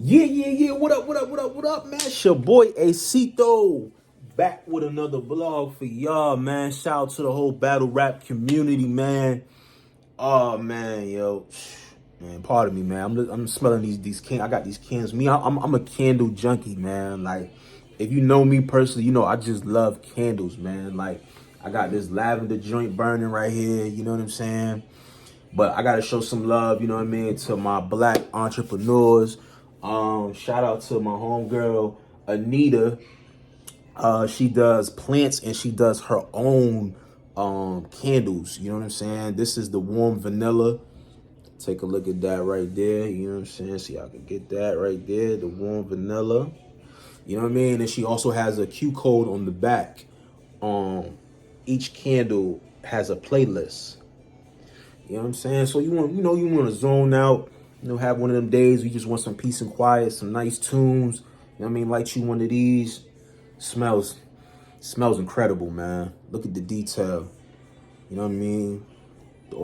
Yeah. What up, man? It's your boy Acito. Back with another vlog for y'all, man. Shout out to the whole battle rap community, man. Oh man, yo. Man, pardon me, man. I'm smelling these cans. I got these cans. I'm a candle junkie, man. Like, if you know me personally, you know I just love candles, man. Like, I got this lavender joint burning right here, you know what I'm saying? But I gotta show some love, you know what I mean, to my black entrepreneurs. Shout out to my homegirl Anita. She does plants and she does her own candles. You know what I'm saying? This is the warm vanilla. Take a look at that right there. You know what I'm saying? See, I can get that right there. The warm vanilla. You know what I mean? And she also has a Q code on the back. Each candle has a playlist. You know what I'm saying? So you want to zone out, have one of them days where you just want some peace and quiet, some nice tunes. You know what I mean? Light you one of these. Smells incredible, man. Look at the detail. You know what I mean? The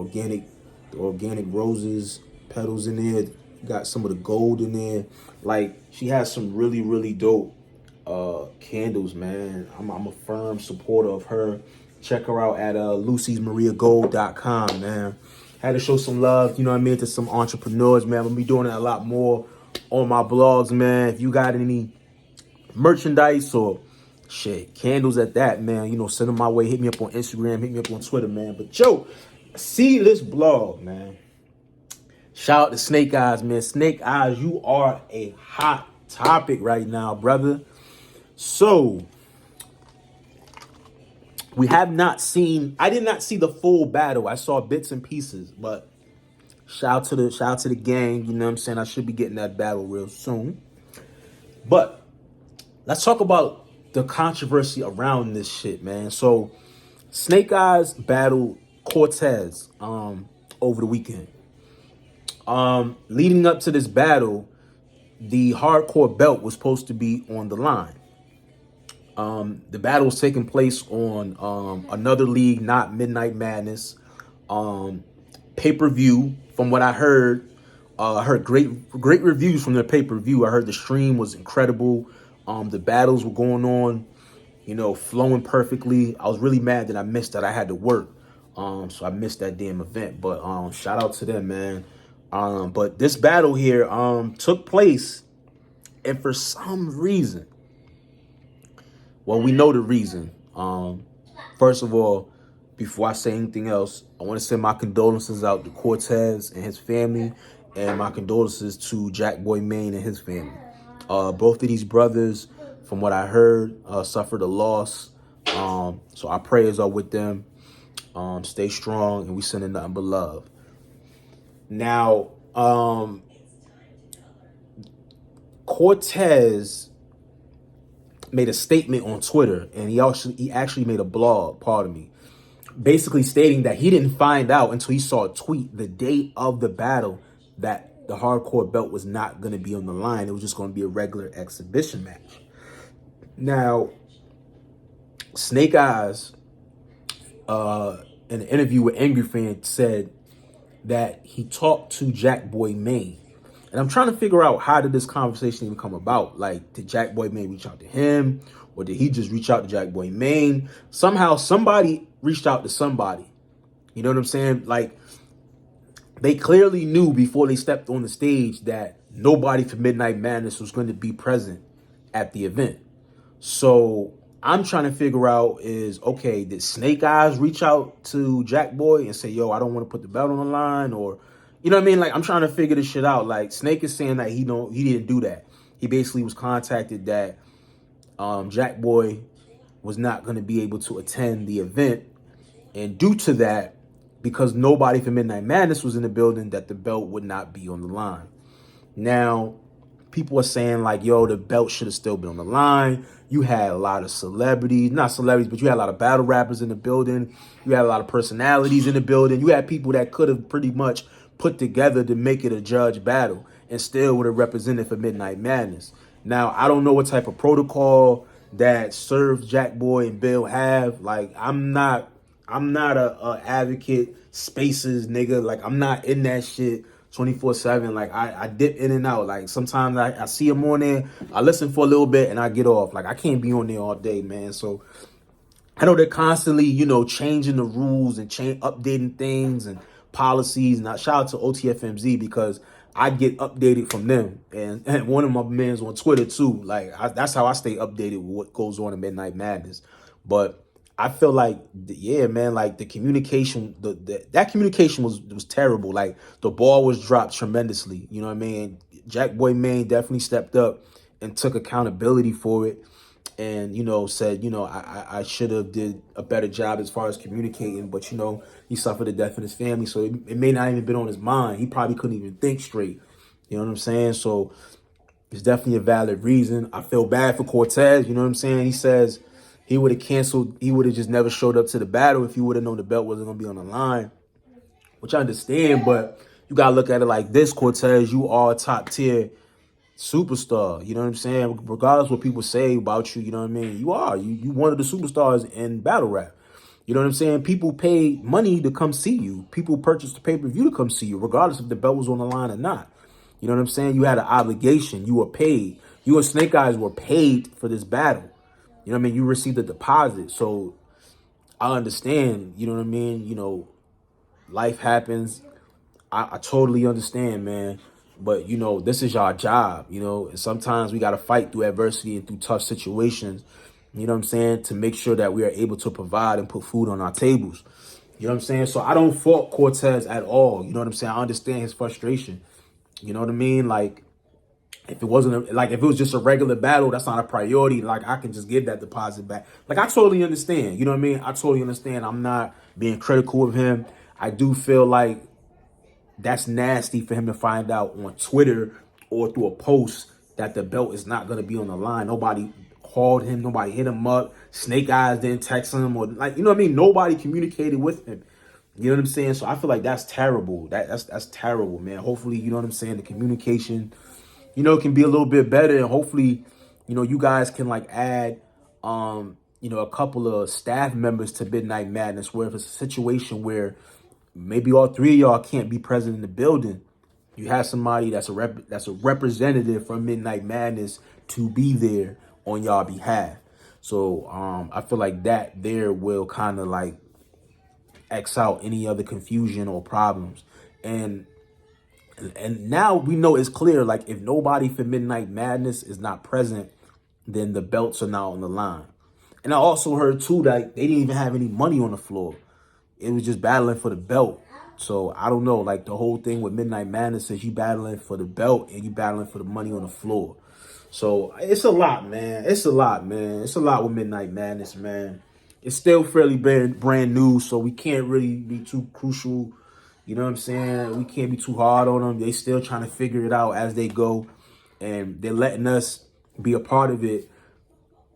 organic roses, petals in there. Got some of the gold in there. Like, she has some really, really dope candles, man. I'm a firm supporter of her. Check her out at lucy'smariagold.com, man. Had to show some love, you know what I mean, to some entrepreneurs, man. I'm gonna be doing it a lot more on my blogs, man. If you got any merchandise or shit, candles at that, man, send them my way. Hit me up on Instagram, hit me up on Twitter, man. But yo, see this blog, man. Shout out to Snake Eyez, man. Snake Eyez, you are a hot topic right now, brother. So, I did not see the full battle. I saw bits and pieces, but shout out to the gang, you know what I'm saying? I should be getting that battle real soon. But let's talk about the controversy around this shit, man. So, Snake Eyez battled Cortez over the weekend. Leading up to this battle, the hardcore belt was supposed to be on the line. The battle was taking place on another league, not Midnight Madness. Pay-per-view, from what I heard great reviews from their pay-per-view. I heard the stream was incredible. The battles were going on, flowing perfectly. I was really mad that I missed that. I had to work. So I missed that damn event. But shout out to them, man. But this battle here took place, and for some reason, well, we know the reason. First of all, before I say anything else, I want to send my condolences out to Cortez and his family, and my condolences to Jack Boy Maine and his family. Both of these brothers, from what I heard, suffered a loss. So our prayers are with them. Stay strong, and we sending nothing but love. Now, Cortez made a statement on Twitter, and he actually made a blog, pardon me, basically stating that he didn't find out until he saw a tweet the day of the battle that the hardcore belt was not going to be on the line. It was just going to be a regular exhibition match. Now, Snake Eyez, in an interview with Angry Fan, said that he talked to Jack Boy Maine. And I'm trying to figure out, how did this conversation even come about? Like, did Jack Boy Maine reach out to him? Or did he just reach out to Jack Boy Maine? Somehow somebody reached out to somebody. You know what I'm saying? Like, they clearly knew before they stepped on the stage that nobody from Midnight Madness was going to be present at the event. So I'm trying to figure out is, okay, did Snake Eyez reach out to Jack Boy and say, yo, I don't want to put the belt on the line? Or, you know what I mean? Like, I'm trying to figure this shit out. Like, Snake is saying that he didn't do that. He basically was contacted that Jack Boy was not going to be able to attend the event. And due to that, because nobody from Midnight Madness was in the building, that the belt would not be on the line. Now, people are saying like, yo, the belt should have still been on the line. You had a lot of celebrities, not celebrities, but you had a lot of battle rappers in the building. You had a lot of personalities in the building. You had people that could have pretty much put together to make it a judge battle and still would have represented for Midnight Madness. Now, I don't know what type of protocol that Serve Jack Boy and Bill have. Like, I'm not a advocate spaces, nigga. Like, I'm not in that shit 24/7. Like I dip in and out. Like sometimes I see him on there, I listen for a little bit and I get off. Like I can't be on there all day, man. So I know they're constantly, changing the rules and updating things and policies. And I shout out to OTFMZ because I get updated from them. And one of my men's on Twitter too. Like that's how I stay updated with what goes on in Midnight Madness. But I feel like, yeah, man, like the communication, that communication was terrible. Like the ball was dropped tremendously. You know what I mean? Jack Boy Maine definitely stepped up and took accountability for it, and said, I should have did a better job as far as communicating, but he suffered a death in his family, so it may not even been on his mind. He probably couldn't even think straight. You know what I'm saying? So it's definitely a valid reason. I feel bad for Cortez. You know what I'm saying? He says he would have canceled. He would have just never showed up to the battle if he would have known the belt wasn't going to be on the line, which I understand. But you got to look at it like this, Cortez. You are a top tier superstar. You know what I'm saying? Regardless what people say about you, you know what I mean? You are. You one of the superstars in battle rap. You know what I'm saying? People pay money to come see you. People purchase the pay-per-view to come see you, regardless if the belt was on the line or not. You know what I'm saying? You had an obligation. You were paid. You and Snake Eyez were paid for this battle. You know what I mean? You received a deposit. So I understand, you know what I mean? Life happens. I totally understand, man. But, this is our job, and sometimes we got to fight through adversity and through tough situations, you know what I'm saying, to make sure that we are able to provide and put food on our tables. You know what I'm saying? So I don't fault Cortez at all. You know what I'm saying? I understand his frustration. You know what I mean? Like, if it wasn't if it was just a regular battle, that's not a priority. Like, I can just give that deposit back. Like, I totally understand. You know what I mean? I totally understand. I'm not being critical of him. I do feel like that's nasty for him to find out on Twitter or through a post that the belt is not going to be on the line. Nobody called him. Nobody hit him up. Snake Eyez didn't text him, or you know what I mean? Nobody communicated with him. You know what I'm saying? So I feel like that's terrible. That's terrible, man. Hopefully, you know what I'm saying, the communication, can be a little bit better, and hopefully, you guys can add a couple of staff members to Midnight Madness, where if it's a situation where maybe all three of y'all can't be present in the building, you have somebody that's a representative from Midnight Madness to be there on y'all behalf. So I feel like that there will kind of X out any other confusion or problems. And now we know it's clear, if nobody for Midnight Madness is not present, then the belts are not on the line. And I also heard too that they didn't even have any money on the floor. It was just battling for the belt. So I don't know, the whole thing with Midnight Madness is you battling for the belt and you battling for the money on the floor. So it's a lot, man. It's a lot, man. It's a lot with Midnight Madness, man. It's still fairly brand new, so we can't really be too crucial. You know what I'm saying? We can't be too hard on them. They still trying to figure it out as they go. And they're letting us be a part of it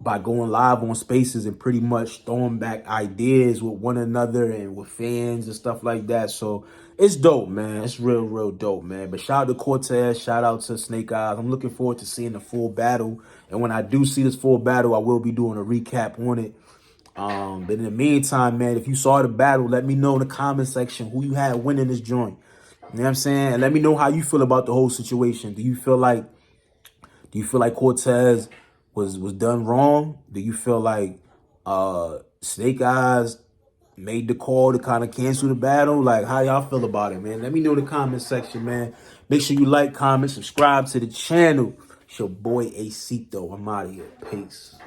by going live on Spaces and pretty much throwing back ideas with one another and with fans and stuff like that. So it's dope, man. It's real dope, man. But shout out to Cortez. Shout out to Snake Eyez. I'm looking forward to seeing the full battle. And when I do see this full battle, I will be doing a recap on it. But in the meantime, man, if you saw the battle, let me know in the comment section who you had winning this joint. You know what I'm saying? And let me know how you feel about the whole situation. Do you feel like Cortez was done wrong? Do you feel like Snake Eyez made the call to kind of cancel the battle? How y'all feel about it, man? Let me know in the comment section, man. Make sure you like, comment, subscribe to the channel. It's your boy Acito. I'm out of here. Peace.